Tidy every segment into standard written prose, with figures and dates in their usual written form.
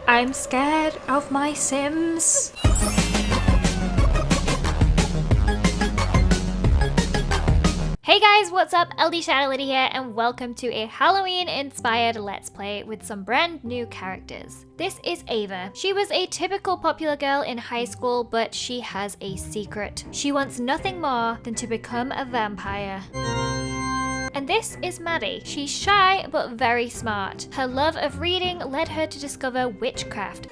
I'm scared of my Sims. Hey guys, what's up? LDShadowLady here, and welcome to a Halloween-inspired Let's Play with some brand new characters. This is Eva. She was a typical popular girl in high school, but she has a secret. She wants nothing more than to become a vampire. And this is Maddie. She's shy, but very smart. Her love of reading led her to discover witchcraft.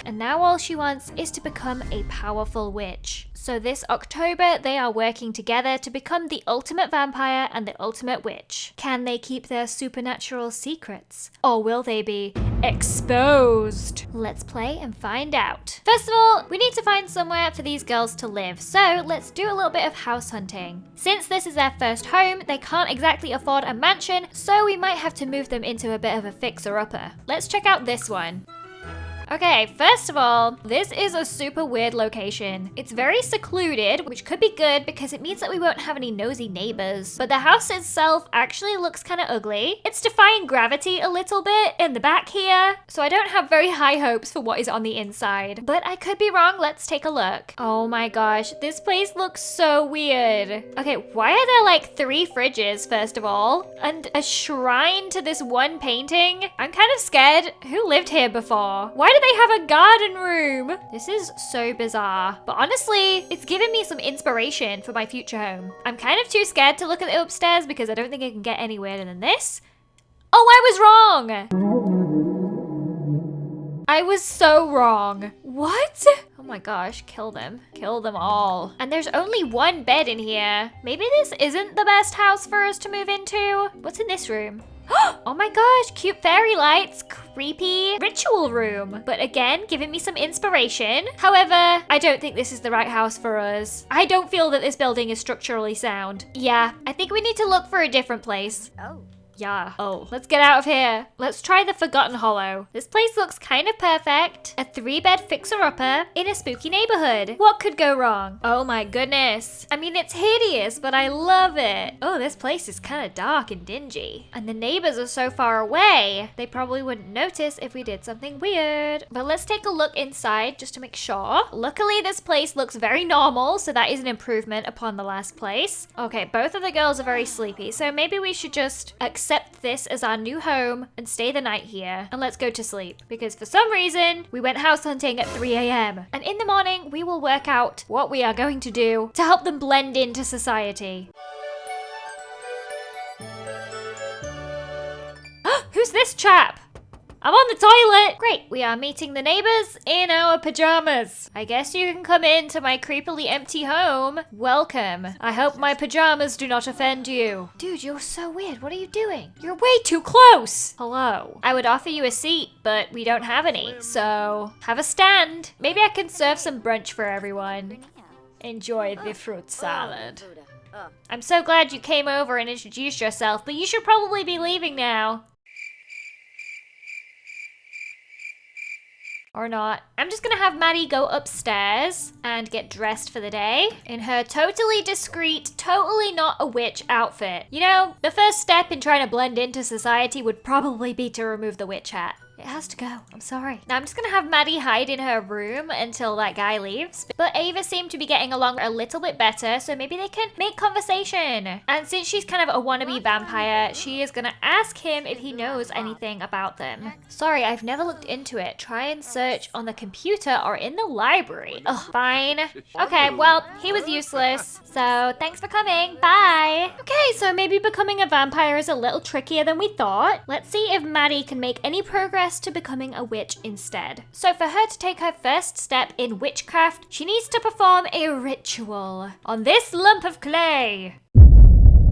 And now all she wants is to become a powerful witch. So this October, they are working together to become the ultimate vampire and the ultimate witch. Can they keep their supernatural secrets? Or will they be exposed? Let's play and find out. First of all, we need to find somewhere for these girls to live. So let's do a little bit of house hunting. Since this is their first home, they can't exactly afford a mansion, so we might have to move them into a bit of a fixer-upper. Let's check out this one. Okay, first of all, this is a super weird location. It's very secluded, which could be good because it means that we won't have any nosy neighbors. But the house itself actually looks kind of ugly. It's defying gravity a little bit in the back here, so I don't have very high hopes for what is on the inside. But I could be wrong. Let's take a look. Oh my gosh, this place looks so weird. Okay, why are there like 3 fridges, first of all? And a shrine to this one painting? I'm kind of scared. Who lived here before? Why do they have a garden room? This is so bizarre. But honestly, it's given me some inspiration for my future home. I'm kind of too scared to look at the upstairs because I don't think it can get any weirder than this. Oh, I was wrong! I was so wrong. What? Oh my gosh, kill them. Kill them all. And there's only one bed in here. Maybe this isn't the best house for us to move into. What's in this room? Oh my gosh, cute fairy lights, creepy ritual room. But again, giving me some inspiration. However, I don't think this is the right house for us. I don't feel that this building is structurally sound. Yeah, I think we need to look for a different place. Oh. Yeah. Oh, let's get out of here. Let's try the Forgotten Hollow. This place looks kind of perfect. A 3-bed fixer-upper in a spooky neighborhood. What could go wrong? Oh my goodness. I mean, it's hideous, but I love it. Oh, this place is kind of dark and dingy. And the neighbors are so far away. They probably wouldn't notice if we did something weird. But let's take a look inside just to make sure. Luckily, this place looks very normal, so that is an improvement upon the last place. Okay, both of the girls are very sleepy, so maybe we should just accept this as our new home and stay the night here, and let's go to sleep because for some reason we went house hunting at 3 a.m. and in the morning we will work out what we are going to do to help them blend into society. Who's this chap? I'm on the toilet! Great, we are meeting the neighbors in our pajamas. I guess you can come into my creepily empty home. Welcome. I hope my pajamas do not offend you. Dude, you're so weird. What are you doing? You're way too close. Hello. I would offer you a seat, but we don't have any. So, have a stand. Maybe I can serve some brunch for everyone. Enjoy the fruit salad. I'm so glad you came over and introduced yourself, but you should probably be leaving now. Or not. I'm just gonna have Maddie go upstairs and get dressed for the day in her totally discreet, totally not a witch outfit. You know, the first step in trying to blend into society would probably be to remove the witch hat. It has to go. I'm sorry. Now I'm just gonna have Maddie hide in her room until that guy leaves. But Ava seemed to be getting along a little bit better, so maybe they can make conversation. And since she's kind of a wannabe vampire, she is gonna ask him if he knows anything about them. Sorry, I've never looked into it. Try and search on the computer or in the library. Ugh, fine. Okay, well, he was useless. So thanks for coming. Bye. Okay, so maybe becoming a vampire is a little trickier than we thought. Let's see if Maddie can make any progress to becoming a witch instead. So for her to take her first step in witchcraft, she needs to perform a ritual on this lump of clay.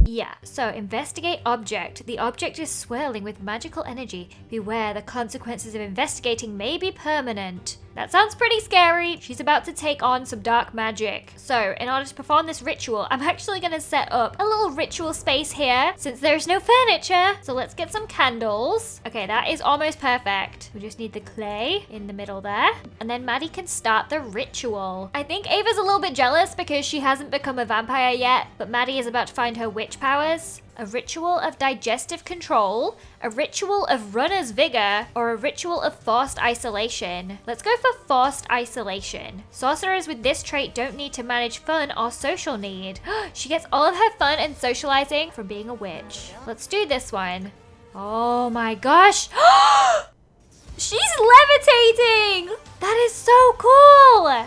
Yeah, so investigate object. The object is swirling with magical energy. Beware, the consequences of investigating may be permanent. That sounds pretty scary. She's about to take on some dark magic. So in order to perform this ritual, I'm actually gonna set up a little ritual space here since there's no furniture. So let's get some candles. Okay, that is almost perfect. We just need the clay in the middle there. And then Maddie can start the ritual. I think Ava's a little bit jealous because she hasn't become a vampire yet, but Maddie is about to find her witch powers. a ritual of digestive control, a ritual of runner's vigor, or a ritual of forced isolation. Let's go for forced isolation. Sorcerers with this trait don't need to manage fun or social need. She gets all of her fun and socializing from being a witch. Let's do this one. Oh my gosh. She's levitating! That is so cool!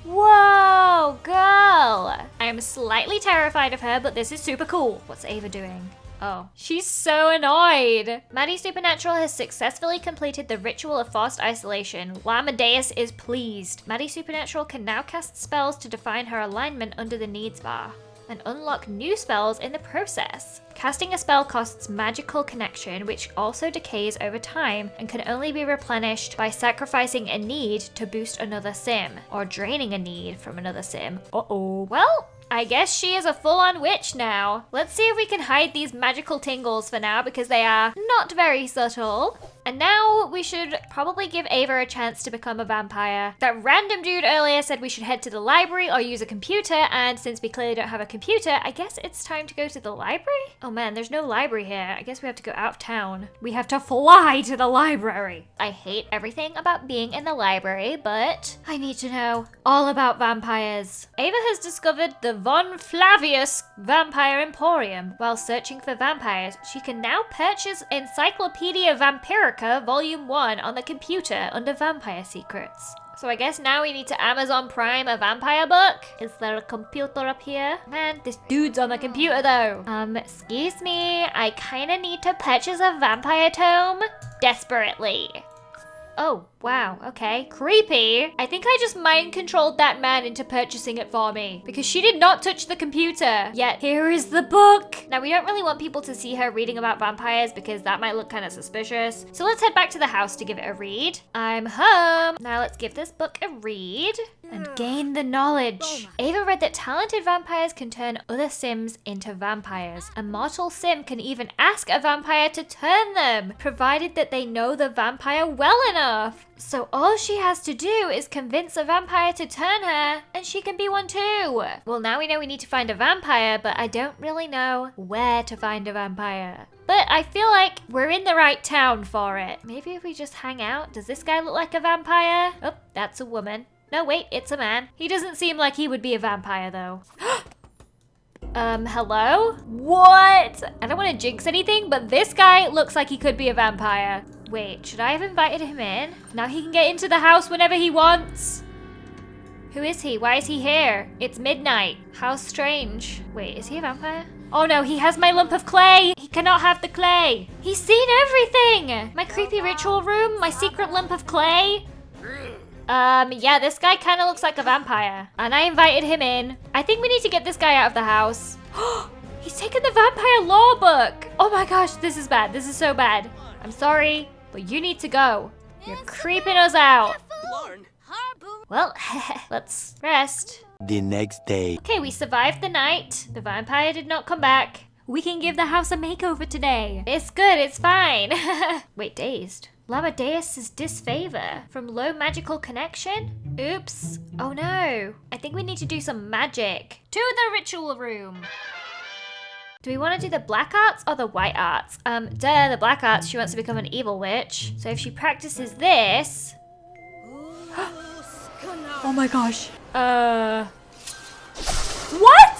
Whoa, girl! I am slightly terrified of her, but this is super cool. What's Eva doing? Oh, she's so annoyed. Maddie Supernatural has successfully completed the ritual of forced isolation. Amadeus is pleased. Maddie Supernatural can now cast spells to define her alignment under the needs bar and unlock new spells in the process. Casting a spell costs magical connection, which also decays over time and can only be replenished by sacrificing a need to boost another sim, or draining a need from another sim. Uh-oh. Well, I guess she is a full-on witch now. Let's see if we can hide these magical tingles for now, because they are not very subtle. And now we should probably give Eva a chance to become a vampire. That random dude earlier said we should head to the library or use a computer, and since we clearly don't have a computer, I guess it's time to go to the library? Oh man, there's no library here. I guess we have to go out of town. We have to fly to the library. I hate everything about being in the library, but I need to know all about vampires. Eva has discovered the Von Flavius Vampire Emporium. While searching for vampires, she can now purchase Encyclopedia Vampirica Volume 1 on the computer under Vampire Secrets. So I guess now we need to Amazon Prime a vampire book? Is there a computer up here? Man, this dude's on the computer though. Excuse me, I kinda need to purchase a vampire tome desperately. Oh, wow, okay. Creepy. I think I just mind controlled that man into purchasing it for me because she did not touch the computer. Yet here is the book. Now we don't really want people to see her reading about vampires because that might look kind of suspicious. So let's head back to the house to give it a read. I'm home. Now let's give this book a read and gain the knowledge. Eva read that talented vampires can turn other sims into vampires. A mortal sim can even ask a vampire to turn them, provided that they know the vampire well enough. So all she has to do is convince a vampire to turn her, and she can be one too. Well, now we know we need to find a vampire, but I don't really know where to find a vampire. But I feel like we're in the right town for it. Maybe if we just hang out. Does this guy look like a vampire? Oh, that's a woman. No, wait, it's a man. He doesn't seem like he would be a vampire though. Hello? What? I don't want to jinx anything, but this guy looks like he could be a vampire. Wait, should I have invited him in? Now he can get into the house whenever he wants. Who is he? Why is he here? It's midnight. How strange. Wait, is he a vampire? Oh no, he has my lump of clay. He cannot have the clay. He's seen everything. My creepy ritual room, my secret lump of clay. Yeah, this guy kind of looks like a vampire. And I invited him in. I think we need to get this guy out of the house. He's taken the vampire lore book. Oh my gosh, this is bad. This is so bad. I'm sorry, but you need to go. You're creeping us out. Well, let's rest. The next day. Okay, we survived the night. The vampire did not come back. We can give the house a makeover today. It's good, it's fine. Wait, dazed. Amadeus' disfavor from low magical connection? Oops. Oh no. I think we need to do some magic. To the ritual room. Do we want to do the black arts or the white arts? The black arts, she wants to become an evil witch. So if she practices this... Oh my gosh. What?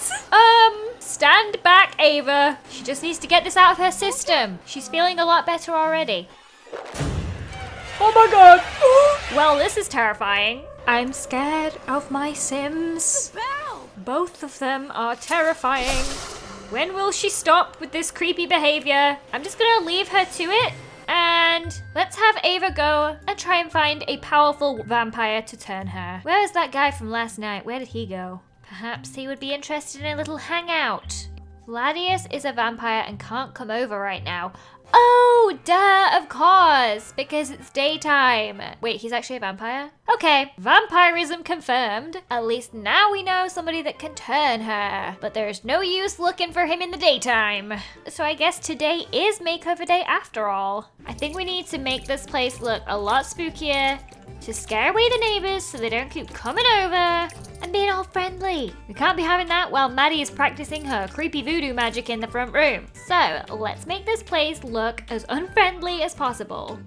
Stand back, Eva. She just needs to get this out of her system. She's feeling a lot better already. Oh my god. Well, this is terrifying. I'm scared of my Sims. Both of them are terrifying. When will she stop with this creepy behavior? I'm just gonna leave her to it. And let's have Eva go and try and find a powerful vampire to turn her. Where is that guy from last night? Where did he go? Perhaps he would be interested in a little hangout. Vladius is a vampire and can't come over right now. Oh, duh, of course, because it's daytime. Wait, he's actually a vampire? Okay, vampirism confirmed. At least now we know somebody that can turn her. But there's no use looking for him in the daytime. So I guess today is makeover day after all. I think we need to make this place look a lot spookier to scare away the neighbors so they don't keep coming over. I'm being all friendly. We can't be having that while Maddie is practicing her creepy voodoo magic in the front room. So let's make this place look as unfriendly as possible.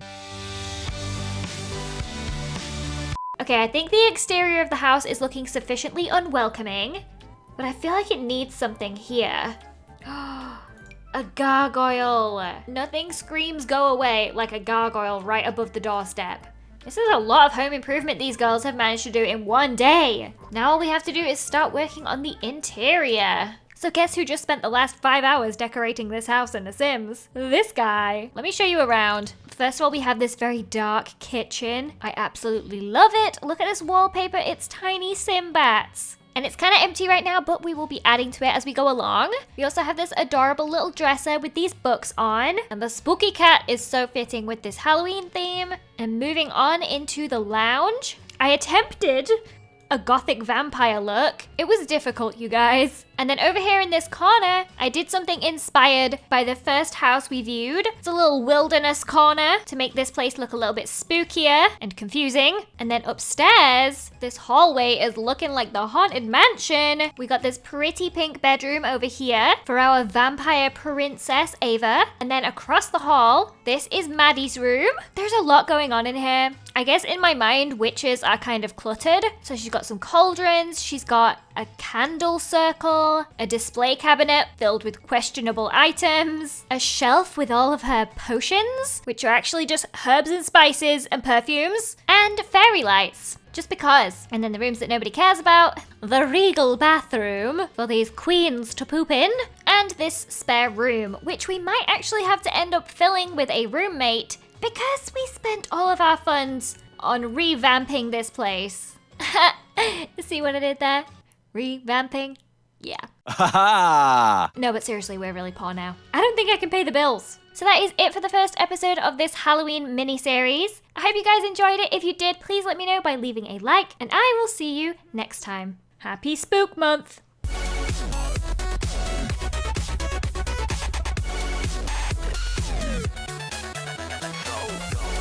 Okay, I think the exterior of the house is looking sufficiently unwelcoming, but I feel like it needs something here. A gargoyle. Nothing screams go away like a gargoyle right above the doorstep. This is a lot of home improvement these girls have managed to do in one day. Now all we have to do is start working on the interior. So guess who just spent the last 5 hours decorating this house in The Sims? This guy. Let me show you around. First of all, we have this very dark kitchen. I absolutely love it. Look at this wallpaper. It's tiny Sim bats. And it's kind of empty right now, but we will be adding to it as we go along. We also have this adorable little dresser with these books on. And the spooky cat is so fitting with this Halloween theme. And moving on into the lounge, I attempted a gothic vampire look. It was difficult, you guys. And then over here in this corner, I did something inspired by the first house we viewed. It's a little wilderness corner to make this place look a little bit spookier and confusing. And then upstairs, this hallway is looking like the Haunted Mansion. We got this pretty pink bedroom over here for our vampire princess, Eva. And then across the hall, this is Maddie's room. There's a lot going on in here. I guess in my mind, witches are kind of cluttered. So she's got some cauldrons, she's got a candle circle, a display cabinet filled with questionable items, a shelf with all of her potions, which are actually just herbs and spices and perfumes, and fairy lights. Just because. And then the rooms that nobody cares about, the regal bathroom for these queens to poop in, and this spare room, which we might actually have to end up filling with a roommate because we spent all of our funds on revamping this place. See what I did there? Revamping? Yeah. No, but seriously, we're really poor now. I don't think I can pay the bills. So that is it for the first episode of this Halloween mini-series. I hope you guys enjoyed it. If you did, please let me know by leaving a like, and I will see you next time. Happy Spook Month!